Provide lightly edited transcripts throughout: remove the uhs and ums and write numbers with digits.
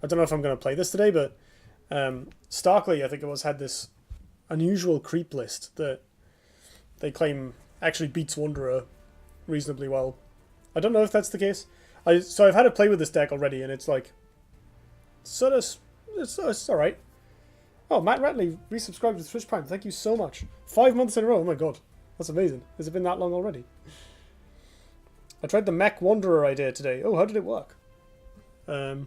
I don't know if I'm going to play this today, but Starkly, I think it was, had this unusual creep list that they claim actually beats Wanderer reasonably well. I don't know if that's the case. So I've had to play with this deck already, and it's like sort of it's all right. Oh, Matt Ratley resubscribed to Twitch Prime. Thank you so much. 5 months in a row. Oh my god, that's amazing. Has it been that long already? I tried the Mech Wanderer idea today. Oh, how did it work? I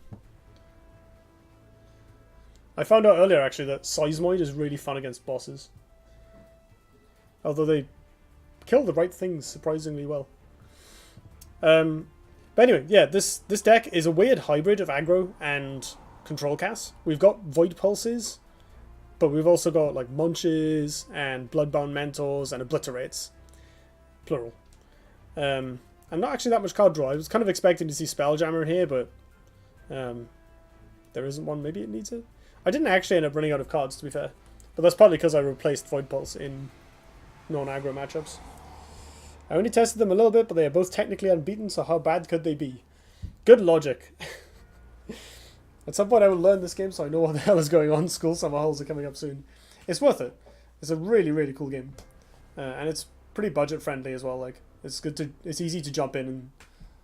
found out earlier actually that Seismoid is really fun against bosses. Although they kill the right things surprisingly well. But anyway, yeah, this deck is a weird hybrid of aggro and control cast. We've got Void Pulses, but we've also got like Munches and Bloodbound Mentors and Obliterates. Plural. And not actually that much card draw. I was kind of expecting to see Spelljammer here, but there isn't one. Maybe it needs it. I didn't actually end up running out of cards, to be fair. But that's partly because I replaced Void Pulse in non-aggro matchups. I only tested them a little bit, but they are both technically unbeaten, so how bad could they be? Good logic. At some point I will learn this game so I know what the hell is going on. School summer holes are coming up soon. It's worth it. It's a really, really cool game. And it's pretty budget friendly as well. Like it's easy to jump in and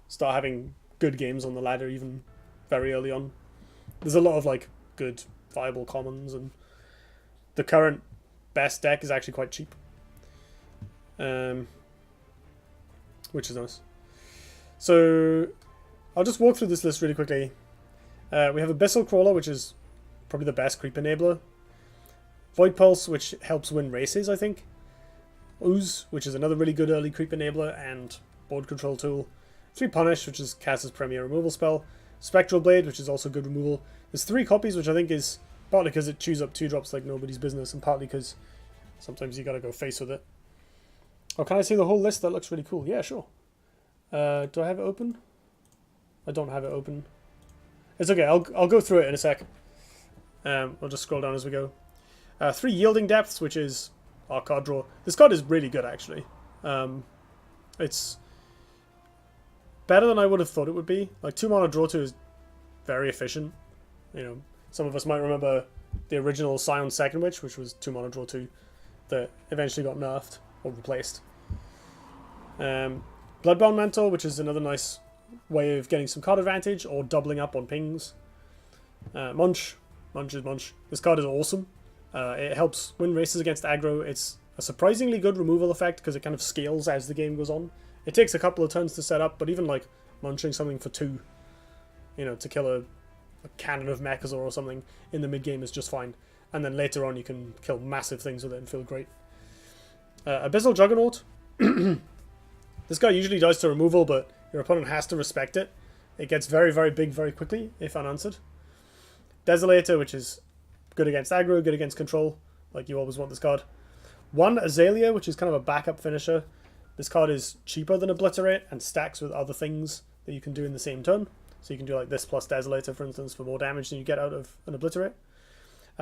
start having good games on the ladder even very early on. There's a lot of like good viable commons, and the current best deck is actually quite cheap. Which is nice. So I'll just walk through this list really quickly. We have Abyssal Crawler, which is probably the best creep enabler. Void Pulse, which helps win races, I think. Ooze, which is another really good early creep enabler and board control tool. 3 Punish, which is Cass's premier removal spell. Spectral Blade, which is also good removal. There's 3 copies, which I think is partly because it chews up 2-drops like nobody's business, and partly because sometimes you gotta go face with it. Oh, can I see the whole list? That looks really cool. Yeah, sure. Do I have it open? I don't have it open. It's okay. I'll go through it in a sec. I'll just scroll down as we go. 3 Yielding Depths, which is our card draw. This card is really good, actually. It's better than I would have thought it would be. Like 2 mana draw 2 is very efficient. You know, some of us might remember the original Scion Second Witch, which was 2 mana draw 2, that eventually got nerfed or replaced. Bloodbound Mentor, which is another nice way of getting some card advantage or doubling up on pings. Munch is Munch. This card is awesome. It helps win races against aggro. It's a surprisingly good removal effect because it kind of scales as the game goes on. It takes a couple of turns to set up, but even like munching something for 2, you know, to kill a cannon of Mechazor or something in the mid game is just fine. And then later on you can kill massive things with it and feel great. Abyssal Juggernaut. This guy usually dies to removal, but your opponent has to respect it. It gets very, very big very quickly if unanswered. Desolator, which is good against aggro, good against control. Like, you always want this card. 1 Azalea, which is kind of a backup finisher. This card is cheaper than Obliterate and stacks with other things that you can do in the same turn. So you can do like this plus Desolator, for instance, for more damage than you get out of an Obliterate.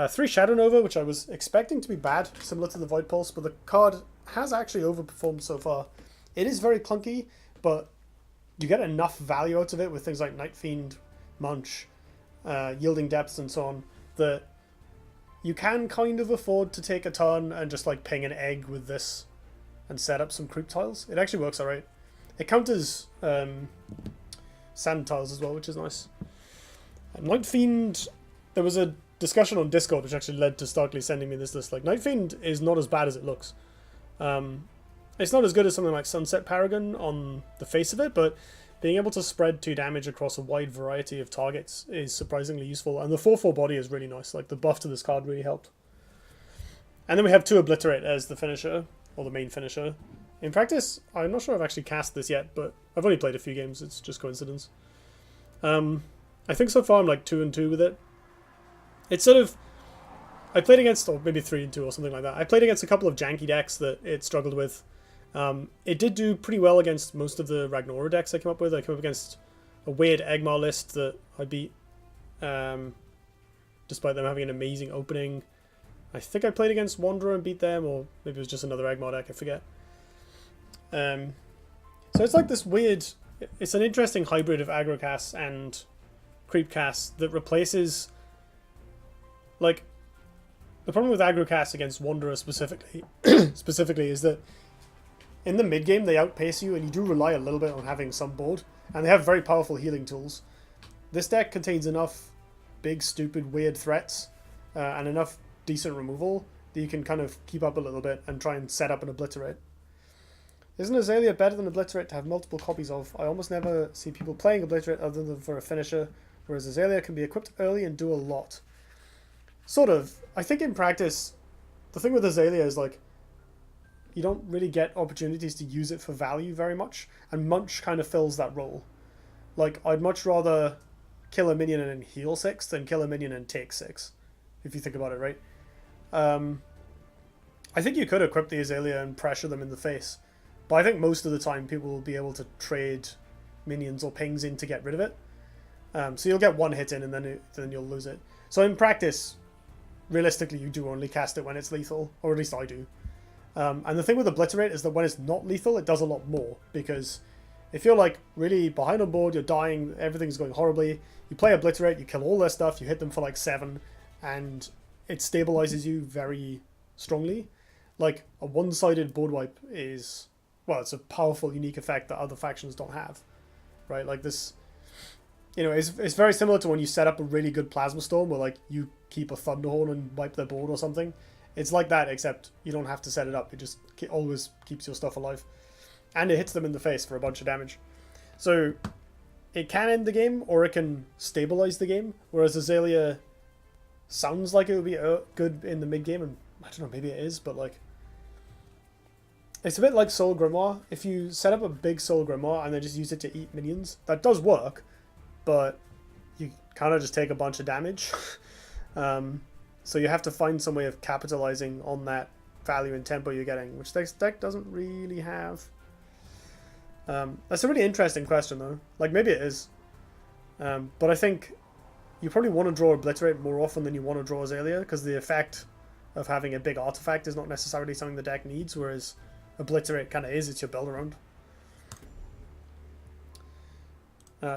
3 Shadow Nova, which I was expecting to be bad, similar to the Void Pulse, but the card has actually overperformed so far. It is very clunky, but you get enough value out of it with things like Night Fiend, Munch, Yielding Depths, and so on, that you can kind of afford to take a turn and just like ping an egg with this and set up some creep tiles. It actually works alright. It counters sand tiles as well, which is nice. Night Fiend, there was a discussion on Discord which actually led to Starkly sending me this list. Like, Night Fiend is not as bad as it looks. It's not as good as something like Sunset Paragon on the face of it, but being able to spread 2 damage across a wide variety of targets is surprisingly useful, and the 4/4 body is really nice. Like, the buff to this card really helped. And then we have 2 Obliterate as the finisher, or the main finisher. In practice, I'm not sure I've actually cast this yet, but I've only played a few games, it's just coincidence. I think so far I'm like 2-2 with it. It's sort of... I played against, or maybe 3-2 or something like that. I played against a couple of janky decks that it struggled with. It did do pretty well against most of the Ragnora decks I came up with. I came up against a weird Egmar list that I beat, despite them having an amazing opening. I think I played against Wanderer and beat them, or maybe it was just another Egmar deck, I forget. So it's like this weird... It's an interesting hybrid of aggro casts and creep cast that replaces, like, the problem with aggro cast against Wanderer specifically is that in the mid game they outpace you, and you do rely a little bit on having some board, and they have very powerful healing tools. This deck contains enough big, stupid, weird threats and enough decent removal that you can kind of keep up a little bit and try and set up an Obliterate. Isn't Azalea better than Obliterate to have multiple copies of? I almost never see people playing Obliterate other than for a finisher, whereas Azalea can be equipped early and do a lot. Sort of. I think in practice, the thing with Azalea is, like, you don't really get opportunities to use it for value very much, and Munch kind of fills that role. Like, I'd much rather kill a minion and heal 6 than kill a minion and take 6, if you think about it, right? I think you could equip the Azalea and pressure them in the face, but I think most of the time people will be able to trade minions or pings in to get rid of it. So you'll get one hit in and then you'll lose it. So in practice, realistically, you do only cast it when it's lethal, or at least I do. And the thing with Obliterate is that when it's not lethal, it does a lot more, because if you're like really behind on board, you're dying, everything's going horribly, you play Obliterate, you kill all their stuff, you hit them for like 7, and it stabilizes you very strongly. Like, a one-sided board wipe is, well, it's a powerful, unique effect that other factions don't have, right? Like this, you know, it's very similar to when you set up a really good Plasma Storm where, like, you keep a Thunderhorn and wipe their board or something. It's like that, except you don't have to set it up. It just always keeps your stuff alive. And it hits them in the face for a bunch of damage. So it can end the game, or it can stabilize the game, whereas Azalea sounds like it would be good in the mid-game, and I don't know, maybe it is, but, like, it's a bit like Soul Grimoire. If you set up a big Soul Grimoire and then just use it to eat minions, that does work, but you kind of just take a bunch of damage. So you have to find some way of capitalizing on that value and tempo you're getting, which this deck doesn't really have. That's a really interesting question, though. Like, maybe it is. But I think you probably want to draw Obliterate more often than you want to draw Azalea, because the effect of having a big artifact is not necessarily something the deck needs, whereas Obliterate kind of is. It's your build around.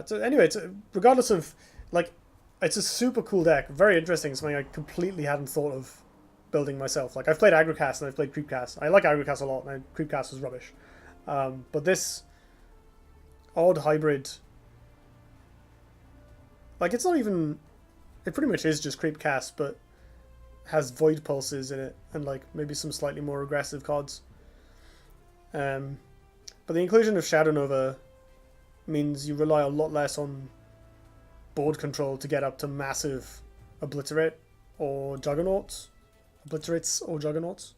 So anyway, regardless of, like, it's a super cool deck, very interesting, something I completely hadn't thought of building myself. Like, I've played Agrocast and I've played Creepcast. I like Agrocast a lot, and Creepcast was rubbish. But this odd hybrid, like, it's not even, it pretty much is just Creepcast, but has Void Pulses in it, and, like, maybe some slightly more aggressive cards. But the inclusion of Shadow Nova means you rely a lot less on board control to get up to massive Obliterate or Juggernauts. Obliterates or Juggernauts.